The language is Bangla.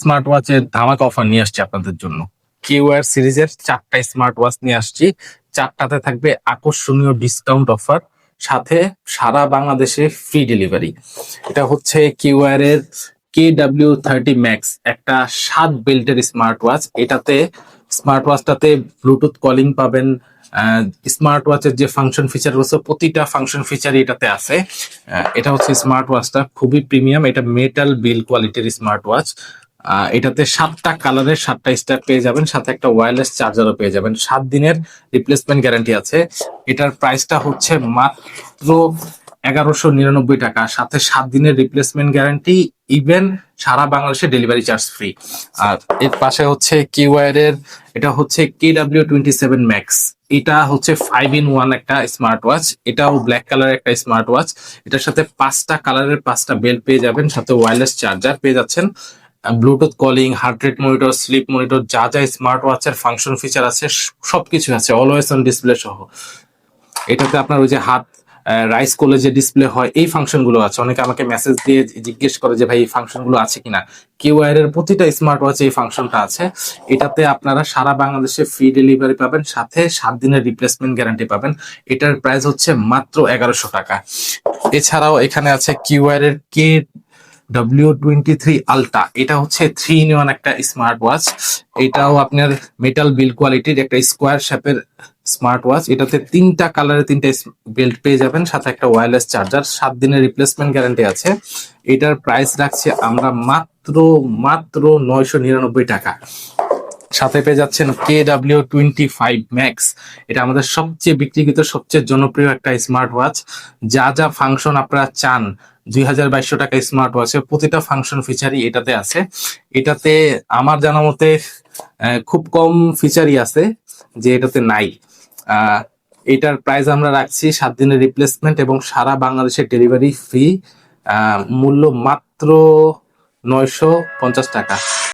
স্মার্ট ওয়াচের ধামাকা অফার নিয়ে আসছি আপনাদের জন্য। কিউআর সিরিজের 4টা স্মার্ট ওয়াচ নিয়ে আসছি। 4টাতে থাকবে আকর্ষণীয় ডিসকাউন্ট অফার, সাথে সারা বাংলাদেশে ফ্রি ডেলিভারি। এটা হচ্ছে কিউআর এর KW30 Max, একটা 7 বেল্টের স্মার্ট ওয়াচ। এটাতে স্মার্ট ওয়াচটাতে ব্লুটুথ কলিং পাবেন। স্মার্ট ওয়াচের যে ফাংশন ফিচার রয়েছে প্রতিটা ফাংশন ফিচারই এটাতে আছে। এটা হচ্ছে স্মার্ট ওয়াচটা খুবই প্রিমিয়াম, এটা মেটাল বিল কোয়ালিটির স্মার্ট ওয়াচ। এটাতে 7টা কালারের 7টা স্টার পেয়ে যাবেন, সাথে একটা ওয়্যারলেস চার্জারও পেয়ে যাবেন। 7 দিনের রিপ্লেসমেন্ট গ্যারান্টি আছে। এটার প্রাইসটা হচ্ছে মাত্র 1199 টাকা, সাথে 7 দিনের রিপ্লেসমেন্ট গ্যারান্টি, ইভেন সারা বাংলাদেশে ডেলিভারি চার্জ ফ্রি। আর এর পাশে হচ্ছে কিউআর এর, এটা হচ্ছে KW27 Max। এটা হচ্ছে 5 in 1 একটা স্মার্ট ওয়াচ। এটাও ব্ল্যাক কালারের একটা স্মার্ট ওয়াচ। এটার সাথে 5টা কালারের 5টা বেল্ট পেয়ে যাবেন, সাথে ওয়্যারলেস চার্জার পেয়ে যাচ্ছেন, Bluetooth calling, heart rate monitor, sleep monitor, যা যা স্মার্ট ওয়াচের ফাংশন ফিচার আছে সবকিছু আছে, অলওয়েজ অন ডিসপ্লে সহ। এটাতে আপনার ওই যে হাত রাইস করলে যে ডিসপ্লে হয়, এই ফাংশন গুলো আছে। অনেকে আমাকে মেসেজ দিয়ে জিজ্ঞেস করে যে ভাই এই ফাংশন গুলো আছে কিনা। কিউআর এর প্রতিটা স্মার্ট ওয়াচে এই ফাংশনটা আছে। এটাতে আপনারা সারা বাংলাদেশে ফ্রি ডেলিভারি পাবেন, সাথে 7 দিনের রিপ্লেসমেন্ট গ্যারান্টি পাবেন। এটার প্রাইস হচ্ছে মাত্র 1100 টাকা। এছাড়াও এখানে আছে কিউআর এর KW23 Ultra। এটা হচ্ছে 3 in 1 একটা স্মার্ট ওয়াচ। এটাও আপনার মেটাল বিল কোয়ালিটির একটা স্কোয়ার শেপের স্মার্ট ওয়াচ। এটাতে 3টা কালারে 3টা বেল্ট পেয়ে যাবেন, সাথে একটা ওয়্যারলেস চার্জার, 7 দিনের রিপ্লেসমেন্ট গ্যারান্টি আছে। এটার প্রাইস রাখছি আমরা মাত্র মাত্র 999 টাকা। সাথে পেয়ে যাচ্ছেন KW25 Max। এটা আমাদের সবচেয়ে বিক্রিকৃত, সবচেয়ে জনপ্রিয় একটা স্মার্ট ওয়াচ। যা যা ফাংশন আপনারা চান 2200 টাকা স্মার্ট ওয়াচে প্রতিটা ফাংশন ফিচারই এটাতে আছে। এটাতে আমার জানা মতে খুব কম ফিচারই আছে যে এটাতে নাই। এটার প্রাইস আমরা রাখছি 7 দিনের রিপ্লেসমেন্ট এবং সারা বাংলাদেশে ডেলিভারি ফ্রি। মূল্য মাত্র 950 টাকা।